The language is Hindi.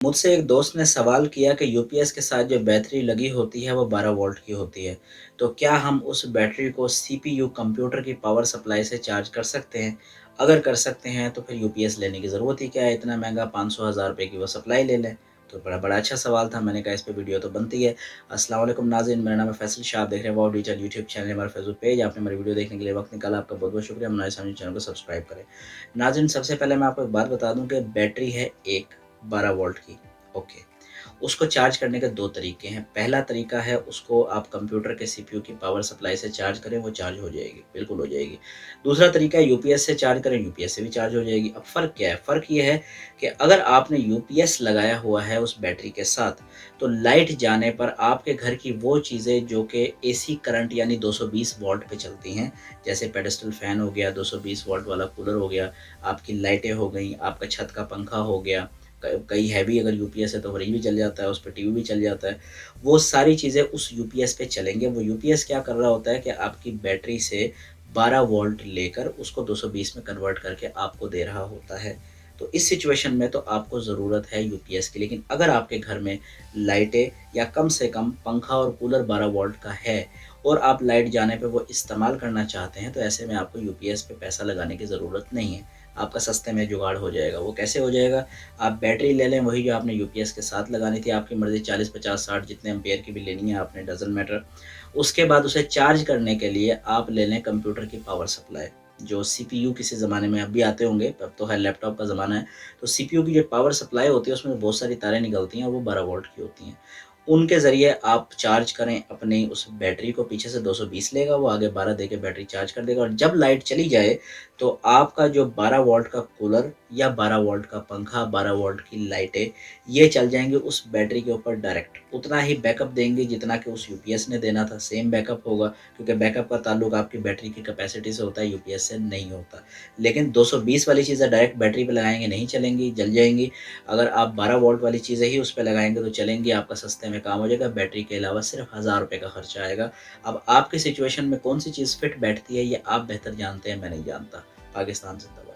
मुझसे एक दोस्त ने सवाल किया कि यूपीएस के साथ जो बैटरी लगी होती है वो 12 वोल्ट की होती है। तो क्या हम उस बैटरी को सीपीयू कंप्यूटर की पावर सप्लाई से चार्ज कर सकते हैं? अगर कर सकते हैं तो फिर यूपीएस लेने की ज़रूरत ही क्या है? इतना महँगा 500 हज़ार रुपए की वो सप्लाई ले लें। तो बड़ा बड़ा अच्छा सवाल था, मैंने कहा इस पे वीडियो तो बनती है। अस्सलाम वालेकुम नाज़रीन, मेरा नाम है फैसल शाह, आप देख रहे हैं वाव डिजिटल यूट्यूब चैनल, हमारा फेसबुक पेज। आपने हमारी वीडियो देखने के लिए वक्त निकाला, आपका बहुत-बहुत शुक्रिया। हमारे सामने चैनल को सब्सक्राइब करें। नाज़रीन, सबसे पहले मैं आपको एक बात बता दूँ कि बैटरी है एक 12 वोल्ट की। ओके। उसको चार्ज करने के 2 तरीके हैं। पहला तरीका है उसको आप कंप्यूटर के सीपीयू की पावर सप्लाई से चार्ज करें, वो चार्ज हो जाएगी, बिल्कुल हो जाएगी। दूसरा तरीका है यूपीएस से चार्ज करें, यूपीएस से भी चार्ज हो जाएगी। अब फ़र्क क्या है? फ़र्क ये है कि अगर आपने यूपीएस लगाया हुआ है उस बैटरी के साथ, तो लाइट जाने पर आपके घर की वो चीज़ें जो कि एसी करंट यानी 220 वोल्ट पे चलती हैं, जैसे पेडेस्टल फ़ैन हो गया, 220 वोल्ट वाला कूलर हो गया, आपकी लाइटें हो गईं, आपका छत का पंखा हो गया, कई हैवी अगर यूपीएस है तो फ्रिज भी चल जाता है, उस पे टीवी भी चल जाता है। वो सारी चीज़ें उस यूपीएस पे चलेंगे। वो यूपीएस क्या कर रहा होता है कि आपकी बैटरी से 12 वोल्ट लेकर उसको 220 में कन्वर्ट करके आपको दे रहा होता है। तो इस सिचुएशन में तो आपको ज़रूरत है यूपीएस की, लेकिन अगर आपके घर में लाइटें या कम से कम पंखा और कूलर 12 वोल्ट का है और आप लाइट जाने पे वो इस्तेमाल करना चाहते हैं, तो ऐसे में आपको यूपीएस पे पैसा लगाने की ज़रूरत नहीं है। आपका सस्ते में जुगाड़ हो जाएगा। वो कैसे हो जाएगा? आप बैटरी ले लें, वही जो आपने यूपीएस के साथ लगानी थी, आपकी मर्ज़ी 40, 50, 60 जितने एम्पेयर की भी लेनी है आपने, डज़न्ट मैटर। उसके बाद उसे चार्ज करने के लिए आप ले लें कंप्यूटर की पावर सप्लाई, जो सीपीयू किसी ज़माने में अब भी आते होंगे, अब तो खैर लैपटॉप का ज़माना है। तो सीपीयू की जो पावर सप्लाई होती है उसमें बहुत सारी तारें निकलती हैं और वो 12 वोल्ट की होती हैं। उनके ज़रिए आप चार्ज करें अपनी उस बैटरी को, पीछे से 220 लेगा, वो आगे 12 देके बैटरी चार्ज कर देगा और जब लाइट चली जाए, तो आपका जो 12 वोल्ट का कूलर या 12 वोल्ट का पंखा, 12 वोल्ट की लाइटें, ये चल जाएँगी उस बैटरी के ऊपर डायरेक्ट। उतना ही बैकअप देंगे जितना कि उस यूपीएस ने देना था, सेम बैकअप होगा, क्योंकि बैकअप का ताल्लुक आपकी बैटरी की कैपेसिटी से होता है, यूपीएस से नहीं होता। लेकिन 220 वाली चीज़ें डायरेक्ट बैटरी पे लगाएँगे, नहीं चलेंगी, जल जाएँगी। अगर आप 12 वोल्ट वाली चीज़ें ही उस पे लगाएँगे तो चलेंगी, आपका सस्ते में काम हो जाएगा, बैटरी के अलावा सिर्फ़ ₹1000 का खर्चा आएगा। अब आपकी सिचुएशन में कौन-सी चीज़ फिट बैठती है ये आप बेहतर जानते हैं, मैं नहीं जानता। पाकिस्तान ज़िंदाबाद।